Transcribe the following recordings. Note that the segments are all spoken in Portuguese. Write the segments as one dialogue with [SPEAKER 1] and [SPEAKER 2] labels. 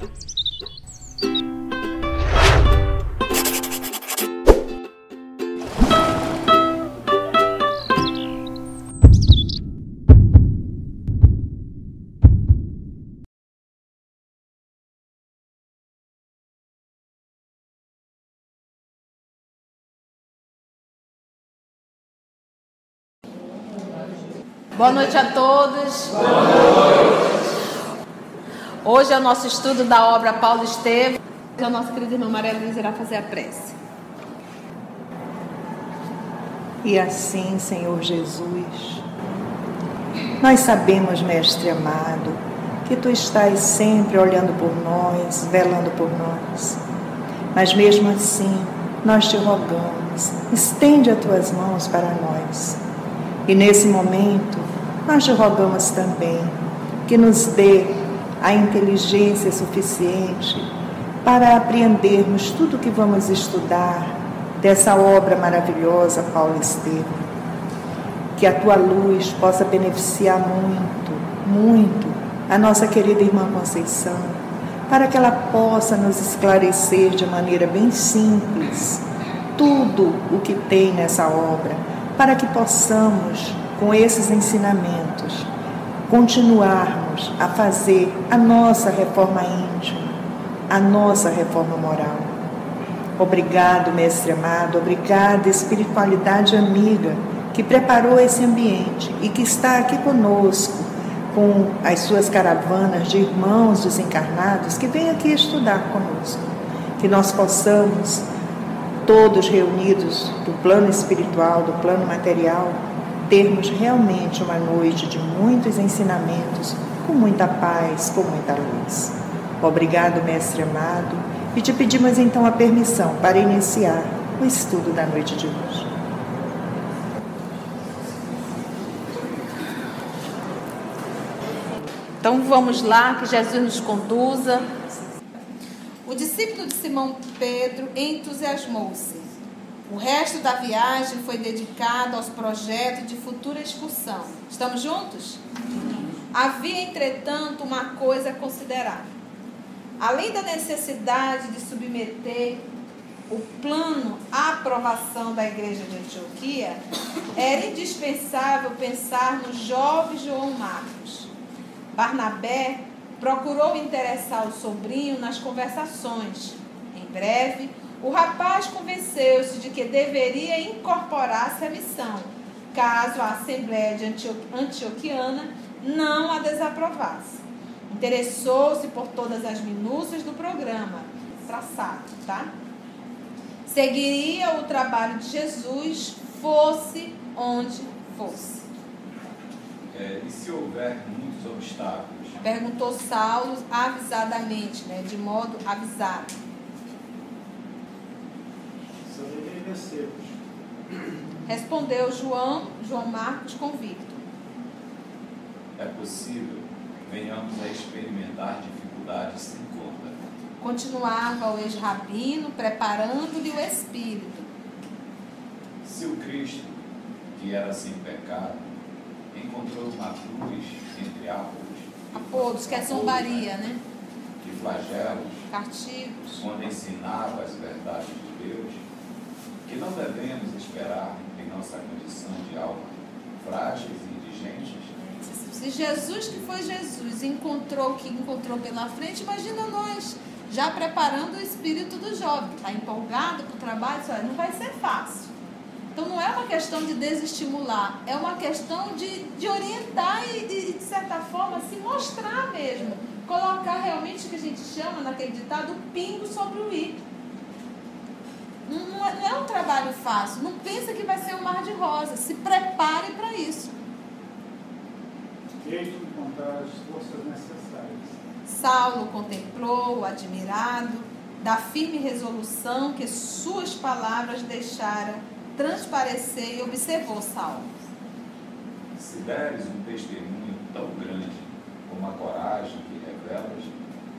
[SPEAKER 1] Boa noite a todos. Boa noite. Hoje é o nosso estudo da obra Paulo Estevam. A nossa querida irmã Maria Luísa irá fazer a prece.
[SPEAKER 2] E assim, Senhor Jesus, nós sabemos, Mestre amado, que Tu estás sempre olhando por nós, velando por nós. Mas mesmo assim, nós Te rogamos, estende as Tuas mãos para nós. E nesse momento, nós Te rogamos também que nos dê a inteligência suficiente para apreendermos tudo que vamos estudar dessa obra maravilhosa, Paulo Estevam. Que a Tua luz possa beneficiar muito, muito a nossa querida irmã Conceição, para que ela possa nos esclarecer de maneira bem simples tudo o que tem nessa obra, para que possamos, com esses ensinamentos, continuarmos a fazer a nossa reforma íntima, a nossa reforma moral. Obrigado, Mestre amado, obrigada, espiritualidade amiga, que preparou esse ambiente e que está aqui conosco, com as suas caravanas de irmãos desencarnados que vêm aqui estudar conosco. Que nós possamos, todos reunidos do plano espiritual, do plano material, termos realmente uma noite de muitos ensinamentos, com muita paz, com muita luz. Obrigado, Mestre amado, e te pedimos então a permissão para iniciar o estudo da noite de hoje.
[SPEAKER 1] Então vamos lá, que Jesus nos conduza. O discípulo de Simão Pedro entusiasmou-se. O resto da viagem foi dedicado aos projetos de futura excursão. Estamos juntos? Havia, entretanto, uma coisa a considerar. Além da necessidade de submeter o plano à aprovação da igreja de Antioquia, era indispensável pensar no jovem João Marcos. Barnabé procurou interessar o sobrinho nas conversações. Em breve, o rapaz convenceu-se de que deveria incorporar-se à missão, caso a Assembleia de Antioquiana não a desaprovasse. Interessou-se por todas as minúcias do programa traçado, tá? Seguiria o trabalho de Jesus, fosse onde fosse.
[SPEAKER 3] E se houver muitos obstáculos?
[SPEAKER 1] Perguntou Saulo avisadamente, de modo avisado.
[SPEAKER 4] Saberei vencê-los.
[SPEAKER 1] Respondeu João Marcos convicto.
[SPEAKER 3] É possível venhamos a experimentar dificuldades sem conta.
[SPEAKER 1] Continuava o ex-rabino, preparando-lhe o espírito.
[SPEAKER 3] Se o Cristo, que era sem pecado, encontrou uma cruz entre
[SPEAKER 1] apodos, que é zombaria,
[SPEAKER 3] de flagelos,
[SPEAKER 1] castigos,
[SPEAKER 3] onde ensinava as verdades de Deus, que não devemos esperar em nossa condição de alma frágeis e indigentes.
[SPEAKER 1] Se Jesus, que foi Jesus, encontrou o que encontrou pela frente, imagina nós, já preparando o espírito do jovem, que está empolgado para o trabalho, não vai ser fácil. Então não é uma questão de desestimular, é uma questão de orientar e, de certa forma, se mostrar mesmo. Colocar realmente o que a gente chama, naquele ditado, o pingo sobre o i. Não é um trabalho fácil, não pensa que vai ser um mar de rosas, se prepare para isso.
[SPEAKER 4] Jeito de encontrar as forças necessárias.
[SPEAKER 1] Saulo contemplou, admirado, da firme resolução que suas palavras deixaram transparecer, e observou Saulo.
[SPEAKER 3] Se deres um testemunho tão grande como a coragem que revelas,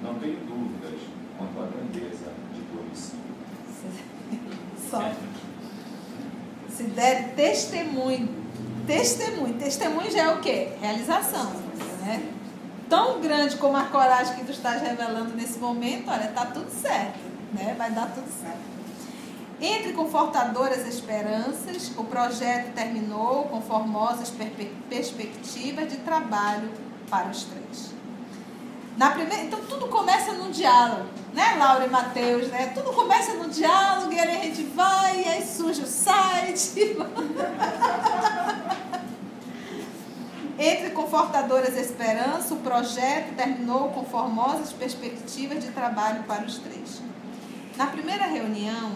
[SPEAKER 3] não tenho dúvidas quanto à grandeza de tua missão.
[SPEAKER 1] Se der testemunho já é o quê? Realização, né? tão grande como a coragem que tu estás revelando nesse momento, olha, está tudo certo, né? Vai dar tudo certo. Entre confortadoras esperanças, o projeto terminou com formosas perspectivas de trabalho para os três. Então tudo começa num diálogo, né, Laura e Mateus, né? Tudo começa no diálogo e aí a gente vai e aí surge o site. Entre confortadoras esperanças, o projeto terminou com formosas perspectivas de trabalho para os três. Na primeira reunião,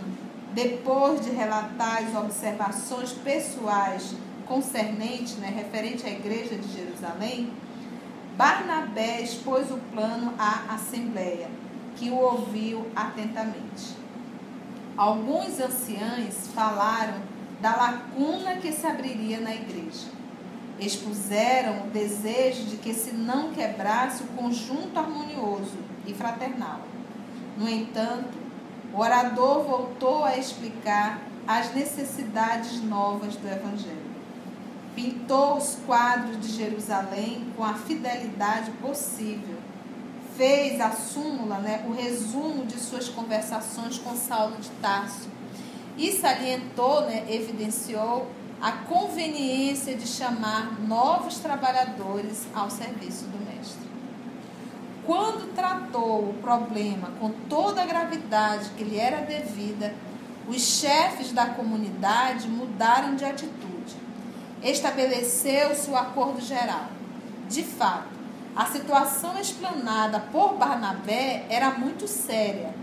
[SPEAKER 1] depois de relatar as observações pessoais concernentes, né, referente à igreja de Jerusalém, Barnabé expôs o plano à Assembleia, que o ouviu atentamente. Alguns anciãos falaram da lacuna que se abriria na igreja. Expuseram o desejo de que se não quebrasse o conjunto harmonioso e fraternal. No entanto, o orador voltou a explicar as necessidades novas do Evangelho. Pintou os quadros de Jerusalém com a fidelidade possível. Fez a súmula, né, o resumo de suas conversações com Saulo de Tarso. E salientou, né, evidenciou a conveniência de chamar novos trabalhadores ao serviço do Mestre. Quando tratou o problema com toda a gravidade que lhe era devida, os chefes da comunidade mudaram de atitude. Estabeleceu-se o acordo geral. De fato, a situação explanada por Barnabé era muito séria.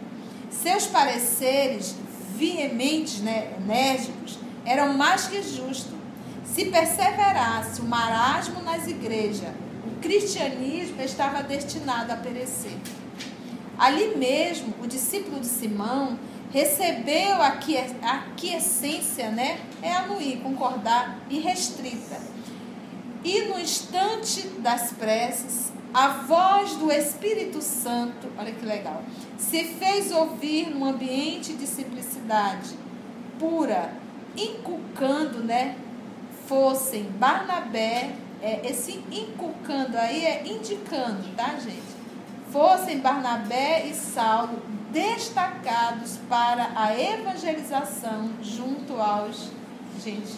[SPEAKER 1] Seus pareceres veementes, né, enérgicos, eram mais que justos. Se perseverasse o marasmo nas igrejas, o cristianismo estava destinado a perecer. Ali mesmo, o discípulo de Simão recebeu a aquiescência, né? É anuir, concordar, irrestrita. E no instante das preces, a voz do Espírito Santo, olha que legal, se fez ouvir num ambiente de simplicidade pura, inculcando, né? Fossem Barnabé, esse inculcando aí é indicando, tá, gente? Fossem Barnabé e Saulo destacados para a evangelização junto aos gentios.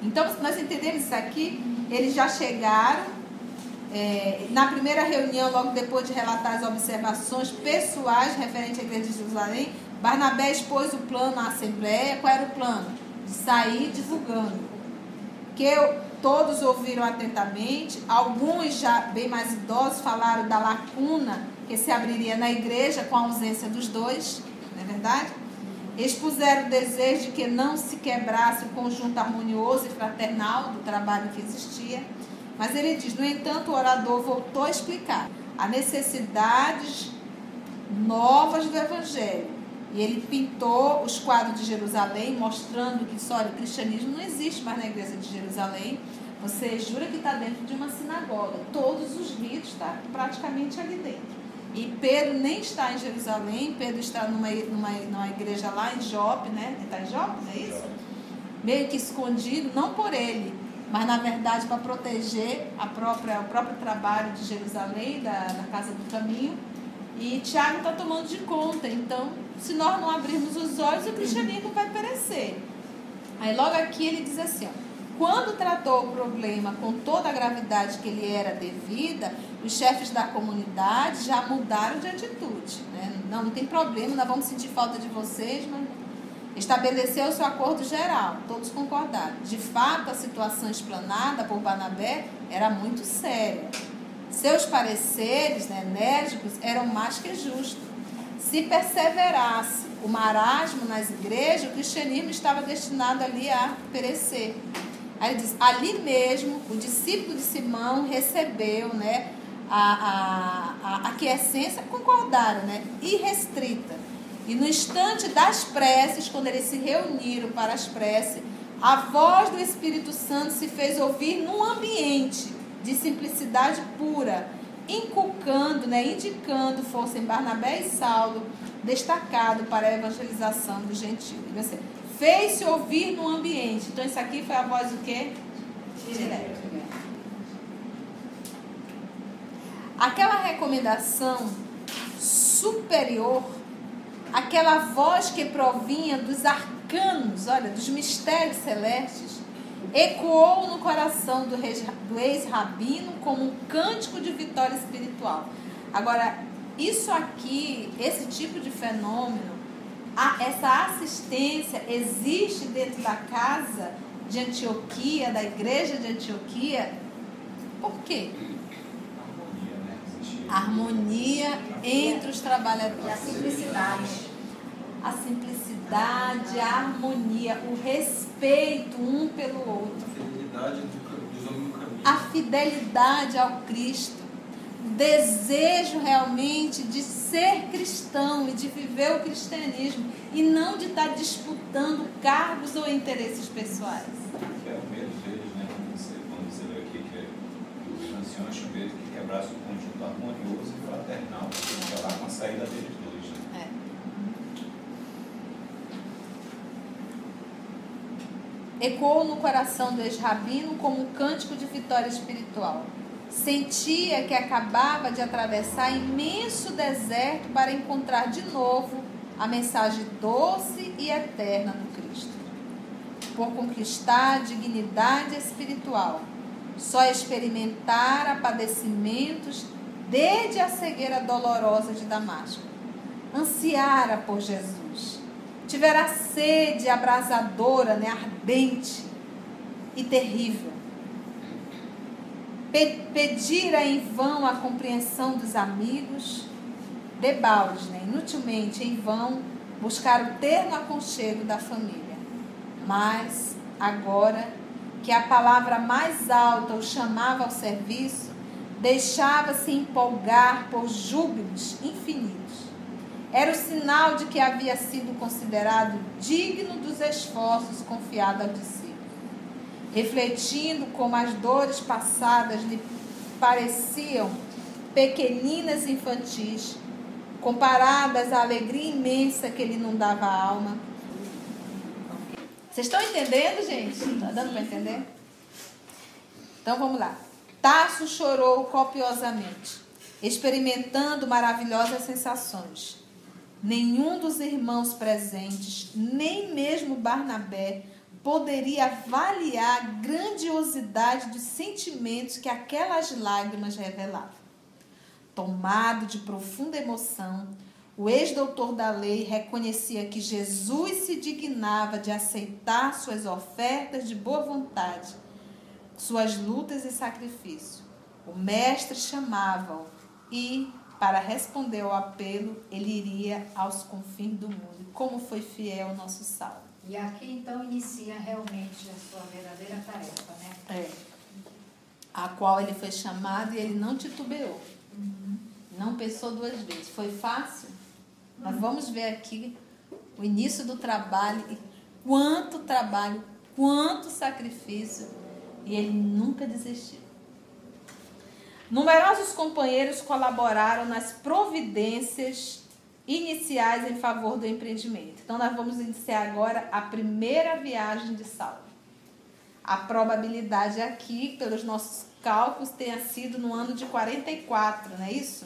[SPEAKER 1] Então, nós entendemos isso aqui, eles já chegaram, na primeira reunião, logo depois de relatar as observações pessoais referentes à igreja de Jerusalém, Barnabé expôs o plano à Assembleia. Qual era o plano? De sair divulgando. Que todos ouviram atentamente, alguns já bem mais idosos falaram da lacuna que se abriria na igreja com a ausência dos dois, não é verdade? Expuseram o desejo de que não se quebrasse o conjunto harmonioso e fraternal do trabalho que existia. Mas ele diz, no entanto, o orador voltou a explicar as necessidades novas do Evangelho. E ele pintou os quadros de Jerusalém, mostrando que só o cristianismo não existe mais na igreja de Jerusalém. Você jura que está dentro de uma sinagoga. Todos os ritos estão praticamente ali dentro. E Pedro nem está em Jerusalém, Pedro está numa igreja lá em Jope, né? Ele está em Jope, não é isso? Meio que escondido, não por ele, mas na verdade para proteger o próprio trabalho de Jerusalém, da Casa do Caminho. E Tiago está tomando de conta. Então, se nós não abrirmos os olhos, o cristianismo vai perecer. Aí logo aqui ele diz assim, ó, quando tratou o problema com toda a gravidade que lhe era devida, os chefes da comunidade já mudaram de atitude, né? Não tem problema, nós vamos sentir falta de vocês, mas estabeleceu o seu acordo geral, todos concordaram. De fato, a situação explanada por Barnabé era muito séria. Seus pareceres, né, enérgicos eram mais que justos. Se perseverasse o marasmo nas igrejas, o cristianismo estava destinado ali a perecer. Aí ele diz, ali mesmo, o discípulo de Simão recebeu, né, a aquiescência, concordaram, né, irrestrita. E no instante das preces, quando eles se reuniram para as preces, a voz do Espírito Santo se fez ouvir num ambiente de simplicidade pura, inculcando, né, indicando, fossem Barnabé e Saulo, destacado para a evangelização do gentio. Fez-se ouvir no ambiente. Então, isso aqui foi a voz do quê? Direta. aquela recomendação superior, aquela voz que provinha dos arcanos, olha, dos mistérios celestes, ecoou no coração do ex-rabino como um cântico de vitória espiritual. Agora, isso aqui, esse tipo de fenômeno, essa assistência existe dentro da casa de Antioquia, da igreja de Antioquia. Por quê?
[SPEAKER 3] Harmonia, né?
[SPEAKER 1] Harmonia entre os trabalhadores.
[SPEAKER 5] E a simplicidade.
[SPEAKER 1] A simplicidade, a harmonia, o respeito um pelo outro.
[SPEAKER 6] A fidelidade dos homens no caminho.
[SPEAKER 1] A fidelidade ao Cristo. O desejo realmente de ser cristão e de viver o cristianismo e não de estar disputando cargos ou interesses pessoais.
[SPEAKER 3] É o medo deles, né? Quando você lê aqui que os anciões tinham medo que quebrasse o conjunto harmonioso e fraternal, porque lá com a saída deles dois, né?
[SPEAKER 1] Ecoou no coração do ex-rabino como um cântico de vitória espiritual. Sentia que acabava de atravessar imenso deserto para encontrar de novo a mensagem doce e eterna no Cristo. Por conquistar a dignidade espiritual, só experimentara padecimentos desde a cegueira dolorosa de Damasco. Ansiara por Jesus. Tivera sede abrasadora, né, ardente e terrível. Pedira em vão a compreensão dos amigos, debalde, né, inutilmente em vão, buscar o terno aconchego da família. Mas, agora que a palavra mais alta o chamava ao serviço, deixava-se empolgar por júbilos infinitos. Era o sinal de que havia sido considerado digno dos esforços confiados ao discípulo. Refletindo como as dores passadas lhe pareciam pequeninas e infantis, comparadas à alegria imensa que lhe inundava a alma. Vocês estão entendendo, gente? Está dando para entender? Então vamos lá. Tasso chorou copiosamente, experimentando maravilhosas sensações. Nenhum dos irmãos presentes, nem mesmo Barnabé, poderia avaliar a grandiosidade dos sentimentos que aquelas lágrimas revelavam. Tomado de profunda emoção, o ex-doutor da lei reconhecia que Jesus se dignava de aceitar suas ofertas de boa vontade, suas lutas e sacrifício. O mestre chamava-o e, para responder ao apelo, ele iria aos confins do mundo. E como foi fiel o nosso Saulo.
[SPEAKER 5] E aqui então inicia realmente a sua verdadeira tarefa, né?
[SPEAKER 1] A qual ele foi chamado e ele não titubeou. Não pensou duas vezes. Foi fácil? Nós vamos ver aqui o início do trabalho e quanto trabalho, quanto sacrifício, e ele nunca desistiu. Numerosos companheiros colaboraram nas providências iniciais em favor do empreendimento. Então, nós vamos iniciar agora a primeira viagem de Saulo. A probabilidade aqui, pelos nossos cálculos, tenha sido no ano de 44, não é isso?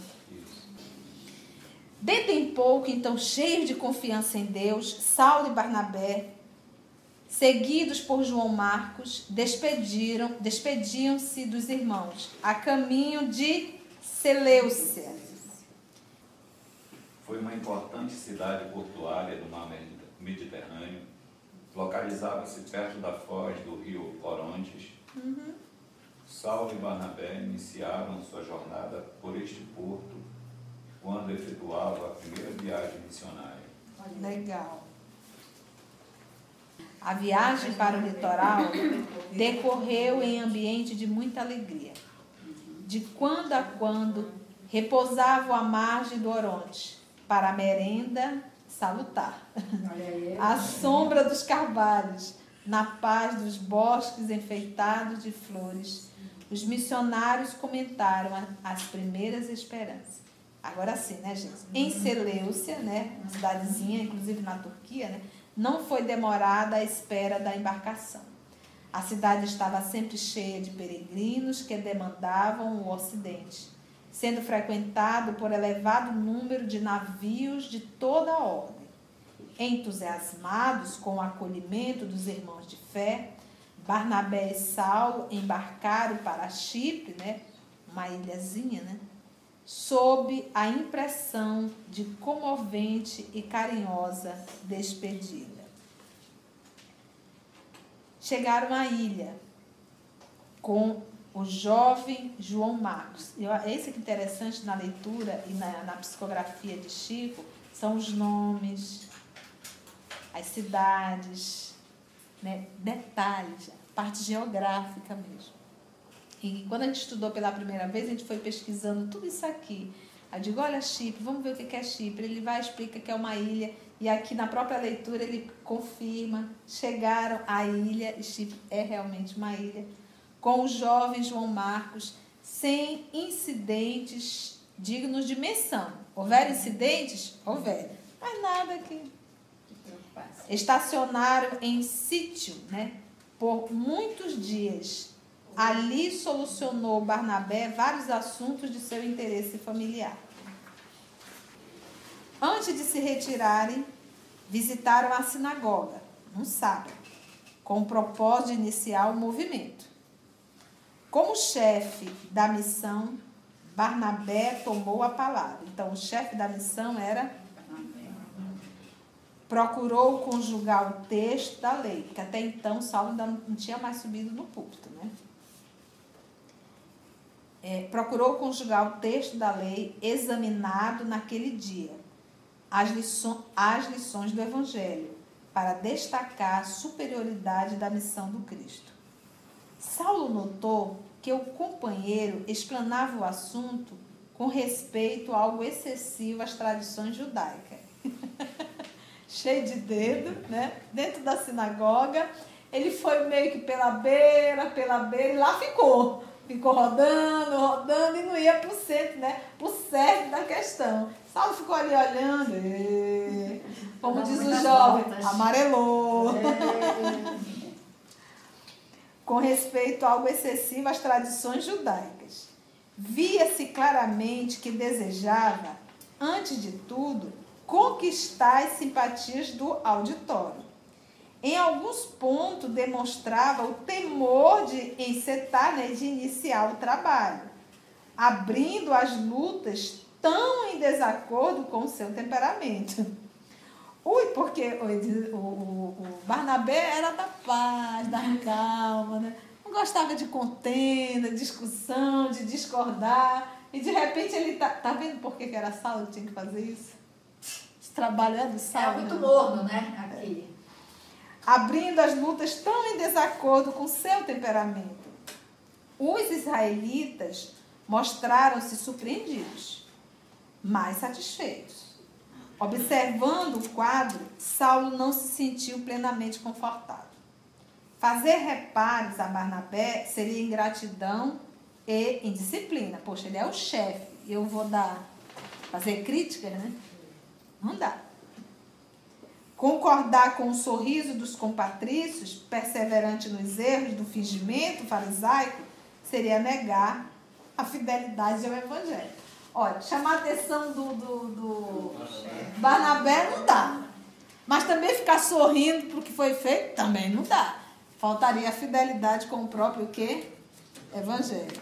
[SPEAKER 1] Dentro em pouco, então, cheios de confiança em Deus, Saulo e Barnabé, seguidos por João Marcos, despediam-se dos irmãos a caminho de Seleucia.
[SPEAKER 3] Foi uma importante cidade portuária do mar Mediterrâneo. Localizava-se perto da foz do rio Orontes. Saulo e Barnabé iniciaram sua jornada por este porto quando efetuava a primeira viagem missionária.
[SPEAKER 1] Legal. A viagem para o litoral decorreu em ambiente de muita alegria. De quando a quando repousavam à margem do Oronte para a merenda salutar, à sombra dos carvalhos, na paz dos bosques enfeitados de flores. Os missionários comentaram as primeiras esperanças. Agora sim, né, gente? Em Seleucia, né, uma cidadezinha, inclusive na Turquia, né, não foi demorada a espera da embarcação. A cidade estava sempre cheia de peregrinos que demandavam o Ocidente. sendo frequentado por elevado número de navios de toda a ordem. Entusiasmados com o acolhimento dos irmãos de fé, Barnabé e Saulo embarcaram para Chipre, né, uma ilhazinha, né, sob a impressão de comovente e carinhosa despedida. Chegaram à ilha com o jovem João Marcos. Esse que é interessante na leitura e na psicografia de Chico, são os nomes, as cidades, né, detalhes, parte geográfica mesmo. E quando a gente estudou pela primeira vez, a gente foi pesquisando tudo isso aqui. Eu digo, olha, Chipre, vamos ver o que é Chipre. Ele vai explicar que é uma ilha, e aqui na própria leitura ele confirma, chegaram à ilha, e Chipre é realmente uma ilha, com o jovem João Marcos, sem incidentes dignos de menção. Houveram incidentes? Houveram. Mas nada aqui. Estacionaram em sítio, né, por muitos dias. Ali solucionou Barnabé vários assuntos de seu interesse familiar. Antes de se retirarem, visitaram a sinagoga, num sábado, com o propósito de iniciar o movimento. Como chefe da missão, Barnabé tomou a palavra. Então, o chefe da missão era... Procurou conjugar o texto da lei, porque até então Saulo ainda não tinha mais subido no púlpito, né? Procurou conjugar o texto da lei examinado naquele dia, as lições do Evangelho, para destacar a superioridade da missão do Cristo. Saulo notou que o companheiro explanava o assunto com respeito a algo excessivo às tradições judaicas. Cheio de dedo, né? Dentro da sinagoga, ele foi meio que pela beira, e lá ficou rodando, e não ia para o centro, né? Para o cerne da questão. Saulo ficou ali olhando, como diz o jovem, amarelou. Com respeito a algo excessivo às tradições judaicas. Via-se claramente que desejava, antes de tudo, conquistar as simpatias do auditório. Em alguns pontos demonstrava o temor de encetar, né, de iniciar o trabalho, abrindo as lutas tão em desacordo com o seu temperamento. Porque o Barnabé era da paz, da calma, né? Não gostava de contenda, de discussão, de discordar, e de repente ele tá vendo por que era Saulo que tinha que fazer isso? Esse trabalho é do Saulo.
[SPEAKER 5] É muito morno, né, aqui.
[SPEAKER 1] Abrindo as lutas tão em desacordo com seu temperamento. Os israelitas mostraram-se surpreendidos, mas satisfeitos. Observando o quadro, Saulo não se sentiu plenamente confortável. Fazer reparos a Barnabé seria ingratidão e indisciplina. Poxa, ele é o chefe, eu vou fazer críticas, né? Não dá. Concordar com o sorriso dos compatrícios, perseverante nos erros do fingimento farisaico, seria negar a fidelidade ao Evangelho. Olha, chamar a atenção do Barnabé não dá. Mas também ficar sorrindo para o que foi feito também não dá. Faltaria a fidelidade com o próprio quê? Evangelho.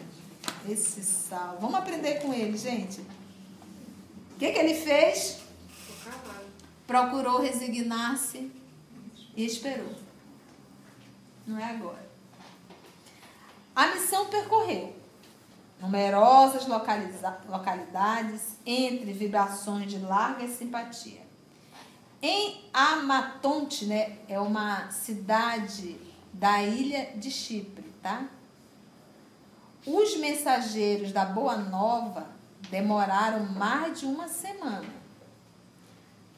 [SPEAKER 1] Esse Saulo. Vamos aprender com ele, gente. O que ele fez? Procurou resignar-se e esperou. Não é agora. A missão percorreu numerosas localidades entre vibrações de larga simpatia. Em Amatonte, né, é uma cidade da ilha de Chipre, tá? Os mensageiros da Boa Nova demoraram mais de uma semana.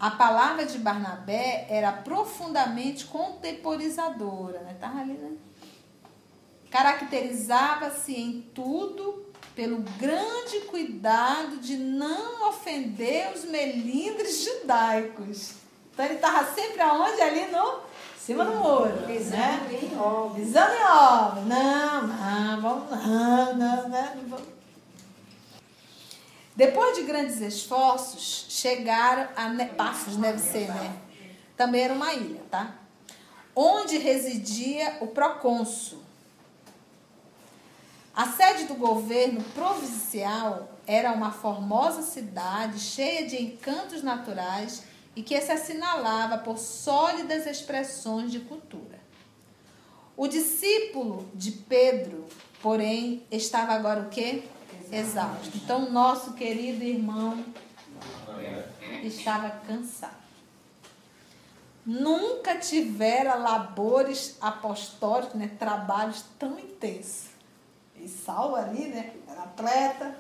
[SPEAKER 1] A palavra de Barnabé era profundamente contemporizadora, né? Tava ali, né? Caracterizava-se em tudo pelo grande cuidado de não ofender os melindres judaicos. Então ele estava sempre aonde? Ali no cima do muro.
[SPEAKER 5] Pisando em ovos.
[SPEAKER 1] Pisando em ovos. Não, vamos. Depois de grandes esforços, chegaram a Pafos, deve ser, né? Também era uma ilha, tá? Onde residia o procônsul. A sede do governo provincial era uma formosa cidade cheia de encantos naturais e que se assinalava por sólidas expressões de cultura. O discípulo de Pedro, porém, estava agora o quê? Exausto. Então, nosso querido irmão estava cansado. Nunca tivera labores apostólicos, né, trabalhos tão intensos. E Saulo ali, né, era atleta.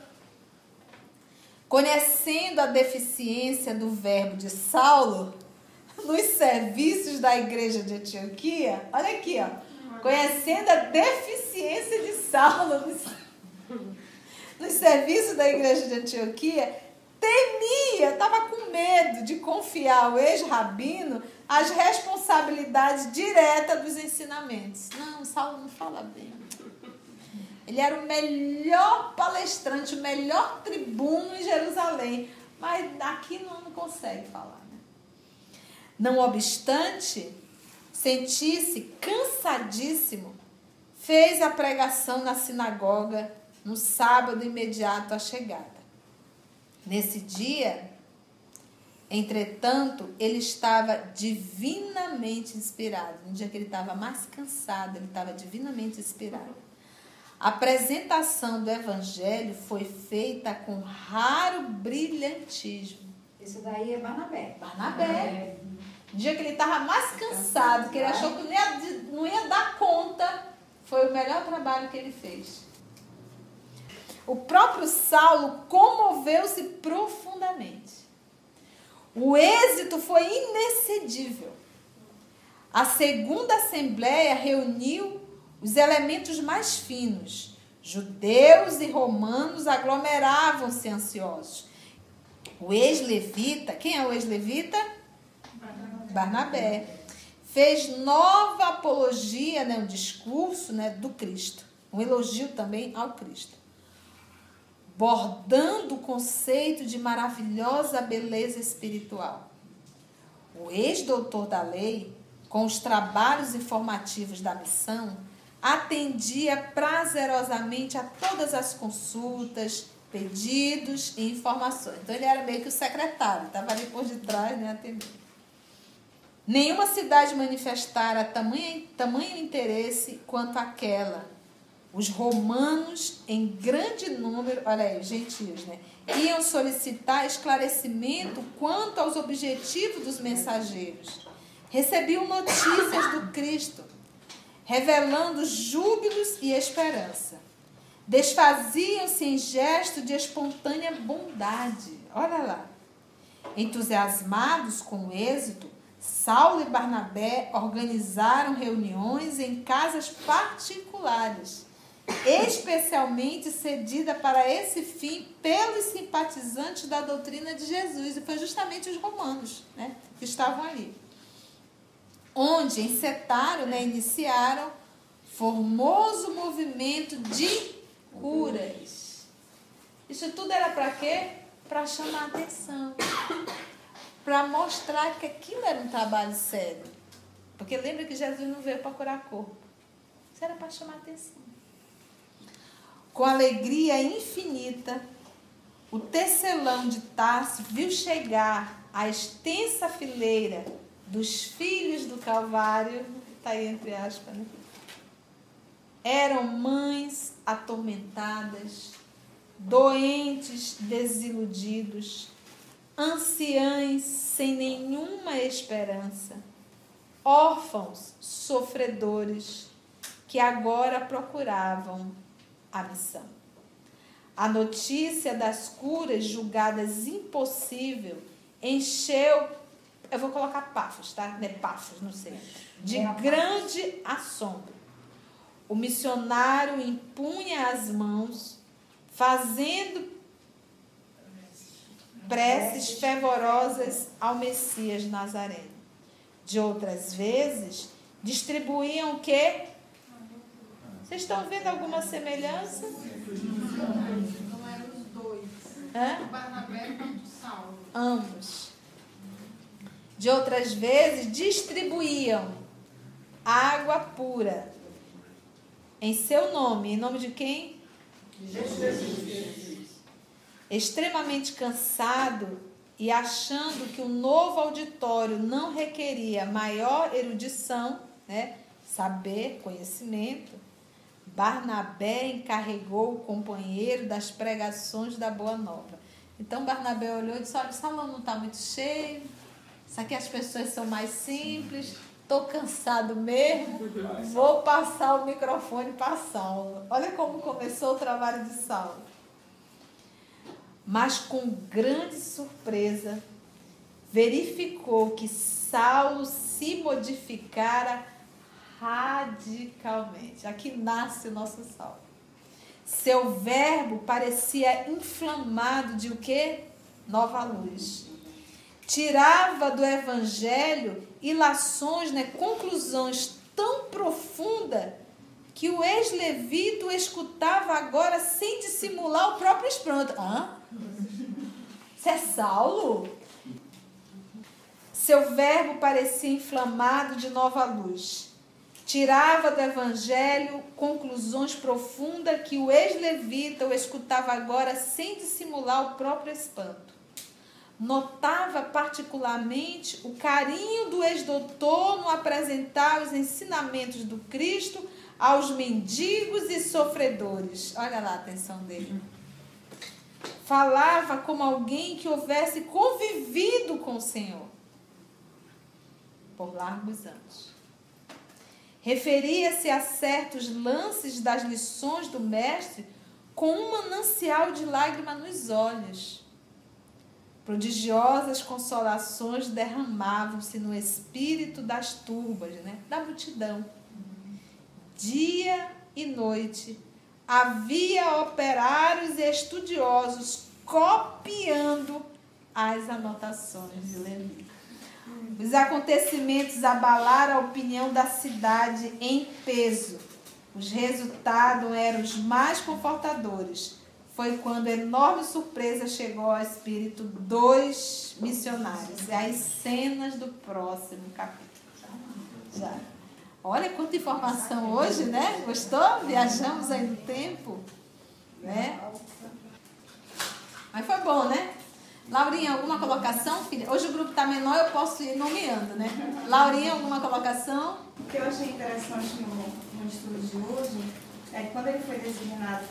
[SPEAKER 1] Conhecendo a deficiência do verbo de Saulo nos serviços da igreja de Antioquia, olha aqui, ó, conhecendo a deficiência de Saulo nos serviços da igreja de Antioquia, temia, estava com medo de confiar ao ex-rabino as responsabilidades diretas dos ensinamentos. Não, Saulo não fala bem. Ele era o melhor palestrante, o melhor tribuno em Jerusalém, mas aqui não consegue falar, né? Não obstante, sentir-se cansadíssimo, fez a pregação na sinagoga no sábado imediato à chegada. Nesse dia, entretanto, ele estava divinamente inspirado. No dia que ele estava mais cansado, ele estava divinamente inspirado. A apresentação do evangelho foi feita com raro brilhantismo.
[SPEAKER 5] Isso daí é Barnabé.
[SPEAKER 1] Barnabé. No dia que ele estava mais cansado, que ele achou que não ia dar conta, foi o melhor trabalho que ele fez. O próprio Saulo comoveu-se profundamente. O êxito foi inexcedível. A segunda assembleia reuniu os elementos mais finos. Judeus e romanos aglomeravam-se ansiosos. O ex-levita, quem é o ex-levita? Barnabé. Fez nova apologia, né, um discurso, né, do Cristo. Um elogio também ao Cristo. Bordando o conceito de maravilhosa beleza espiritual. O ex-doutor da lei, com os trabalhos informativos da missão, atendia prazerosamente a todas as consultas, pedidos e informações. Então, ele era meio que o secretário, estava ali por detrás, né, atendendo. Nenhuma cidade manifestara tamanho interesse quanto aquela. Os romanos, em grande número, olha aí, os gentios, né, iam solicitar esclarecimento quanto aos objetivos dos mensageiros. Recebiam notícias do Cristo, revelando júbilos e esperança. Desfaziam-se em gesto de espontânea bondade. Olha lá. Entusiasmados com o êxito, Saulo e Barnabé organizaram reuniões em casas particulares, especialmente cedida para esse fim pelos simpatizantes da doutrina de Jesus. E foi justamente os romanos, né, que estavam ali. Onde encetaram, né, iniciaram formoso movimento de curas. Isso tudo era para quê? Para chamar a atenção. Para mostrar que aquilo era um trabalho sério. Porque lembra que Jesus não veio para curar corpo. Isso era para chamar a atenção. Com alegria infinita, o tecelão de Tarso viu chegar a extensa fileira dos filhos do Calvário, está aí entre aspas, né? Eram mães atormentadas, doentes desiludidos, anciães sem nenhuma esperança, órfãos sofredores que agora procuravam a missão. A notícia das curas julgadas impossível encheu, eu vou colocar Pafos, tá? Não é Pafos, não sei. De grande assombro. O missionário impunha as mãos, fazendo preces fervorosas ao Messias Nazareno. De outras vezes, distribuíam o quê? Vocês estão vendo alguma semelhança?
[SPEAKER 7] Não eram os dois.
[SPEAKER 1] Hã? De outras vezes, distribuíam água pura em seu nome. Em nome de quem? Jesus. Extremamente cansado e achando que o novo auditório não requeria maior erudição, né, saber, conhecimento, Barnabé encarregou o companheiro das pregações da Boa Nova. Então Barnabé olhou e disse: olha, o salão não está muito cheio, isso aqui as pessoas são mais simples, estou cansado mesmo, vou passar o microfone para Saulo. Olha como começou o trabalho de Saulo. Mas com grande surpresa, verificou que Saulo se modificara radicalmente. Aqui nasce o nosso Saulo. Seu verbo parecia inflamado de o quê? Nova luz. Tirava do evangelho ilações, né, conclusões tão profundas que o ex-levita o escutava agora sem dissimular o próprio espanto. Hã? Isso é Saulo? Seu verbo parecia inflamado de nova luz. Tirava do evangelho conclusões profundas que o ex-levita o escutava agora sem dissimular o próprio espanto. Notava particularmente o carinho do ex-doutor no apresentar os ensinamentos do Cristo aos mendigos e sofredores. Olha lá a atenção dele. Falava como alguém que houvesse convivido com o Senhor por largos anos. Referia-se a certos lances das lições do mestre com um manancial de lágrima nos olhos. Prodigiosas consolações derramavam-se no espírito das turbas, né? Da multidão. Dia e noite havia operários e estudiosos copiando as anotações de Levi. Os acontecimentos abalaram a opinião da cidade em peso. Os resultados eram os mais confortadores. Foi quando enorme surpresa chegou ao espírito dos missionários. E as cenas do próximo capítulo. Já. Olha quanta informação hoje, né? Gostou? Viajamos aí no tempo. Né? Mas foi bom, né? Laurinha, alguma colocação, filha? Hoje o grupo está menor, eu posso ir nomeando, né? Laurinha, alguma colocação?
[SPEAKER 7] O que eu achei interessante no estudo de hoje é que quando ele foi designado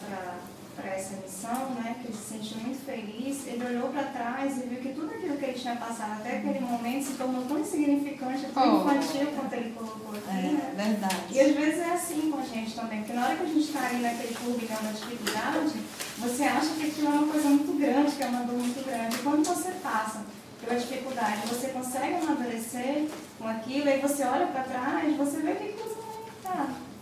[SPEAKER 7] para essa missão, né, que ele se sentiu muito feliz, ele olhou para trás e viu que tudo aquilo que ele tinha passado até aquele momento se tornou tão insignificante, tão infantil quanto ele colocou aqui, né?
[SPEAKER 1] Verdade.
[SPEAKER 7] E às vezes é assim com a gente também, porque na hora que a gente está ali naquele turbilhão da dificuldade, você acha que aquilo é uma coisa muito grande, que é uma dor muito grande. E quando você passa pela dificuldade, você consegue amadurecer com aquilo, aí você olha para trás, você vê que aquilo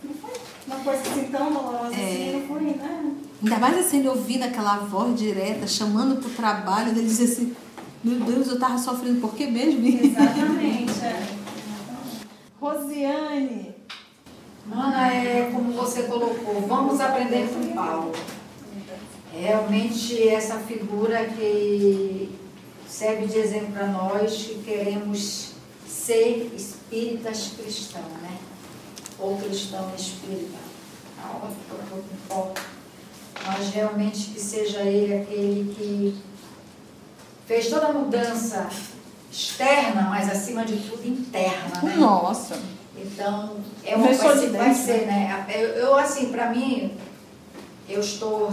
[SPEAKER 7] não foi uma coisa assim tão dolorosa assim, não foi, né?
[SPEAKER 1] Ainda mais assim, ele ouvindo aquela voz direta, chamando para o trabalho, ele dizia assim, meu Deus, eu estava sofrendo por quê mesmo?
[SPEAKER 7] Exatamente,
[SPEAKER 1] Rosiane.
[SPEAKER 5] Ana, é como você colocou, vamos aprender com Paulo. Realmente essa figura que serve de exemplo para nós que queremos ser espíritas cristãos, né? Ou cristão espírita. A hora que pouco importa. Mas realmente que seja ele aquele que fez toda a mudança externa, mas acima de tudo interna, né?
[SPEAKER 1] Nossa.
[SPEAKER 5] Então, é uma coisa que vai ser, né? Eu assim, para mim, eu estou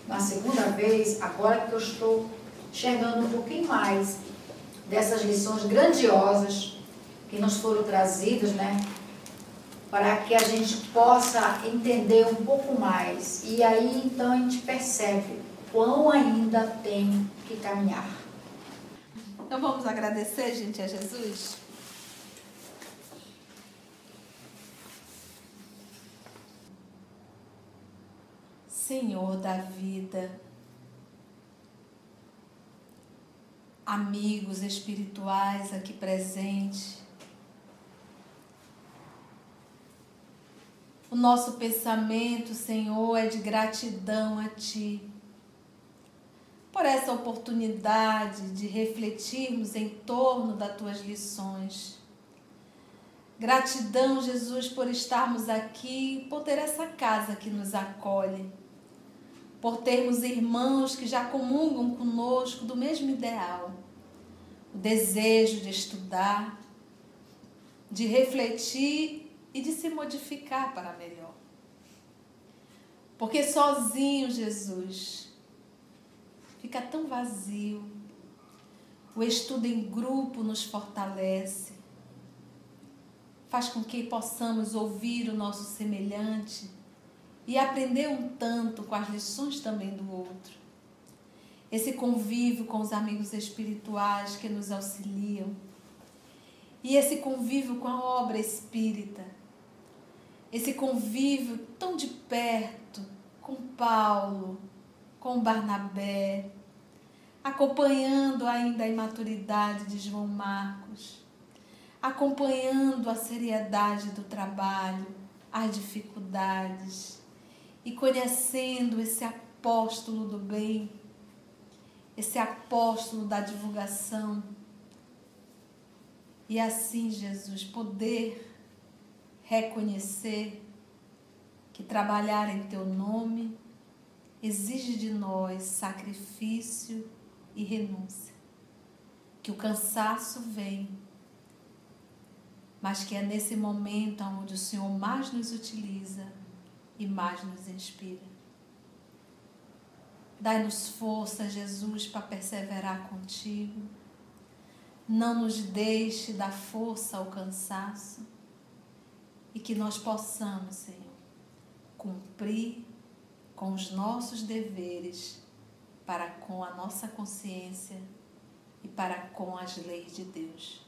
[SPEAKER 5] na segunda vez, agora que eu estou enxergando um pouquinho mais dessas lições grandiosas que nos foram trazidas, né? Para que a gente possa entender um pouco mais. E aí, então, a gente percebe quão ainda tem que caminhar.
[SPEAKER 1] Então, vamos agradecer, gente, a Jesus? Senhor da vida, amigos espirituais aqui presentes, o nosso pensamento, Senhor, é de gratidão a Ti, por essa oportunidade de refletirmos em torno das tuas lições. Gratidão, Jesus, por estarmos aqui, por ter essa casa que nos acolhe, por termos irmãos que já comungam conosco do mesmo ideal, o desejo de estudar, de refletir e de se modificar para melhor. Porque sozinho, Jesus, fica tão vazio. O estudo em grupo nos fortalece, faz com que possamos ouvir o nosso semelhante e aprender um tanto com as lições também do outro. Esse convívio com os amigos espirituais que nos auxiliam e esse convívio com a obra espírita, esse convívio tão de perto com Paulo, com Barnabé, acompanhando ainda a imaturidade de João Marcos, acompanhando a seriedade do trabalho, as dificuldades e conhecendo esse apóstolo do bem, esse apóstolo da divulgação. E assim, Jesus, poder reconhecer que trabalhar em teu nome exige de nós sacrifício e renúncia, que o cansaço vem, mas que é nesse momento onde o Senhor mais nos utiliza e mais nos inspira. Dai-nos força, Jesus, para perseverar contigo. Não nos deixe dar força ao cansaço e que nós possamos, Senhor, cumprir com os nossos deveres para com a nossa consciência e para com as leis de Deus.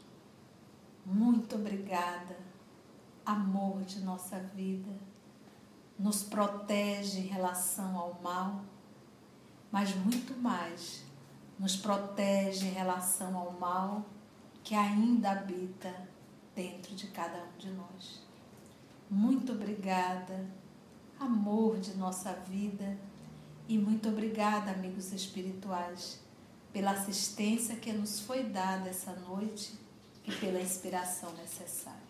[SPEAKER 1] Muito obrigada, amor de nossa vida, nos protege em relação ao mal, mas muito mais, nos protege em relação ao mal que ainda habita dentro de cada um de nós. Muito obrigada, amor de nossa vida, e muito obrigada, amigos espirituais, pela assistência que nos foi dada essa noite e pela inspiração necessária.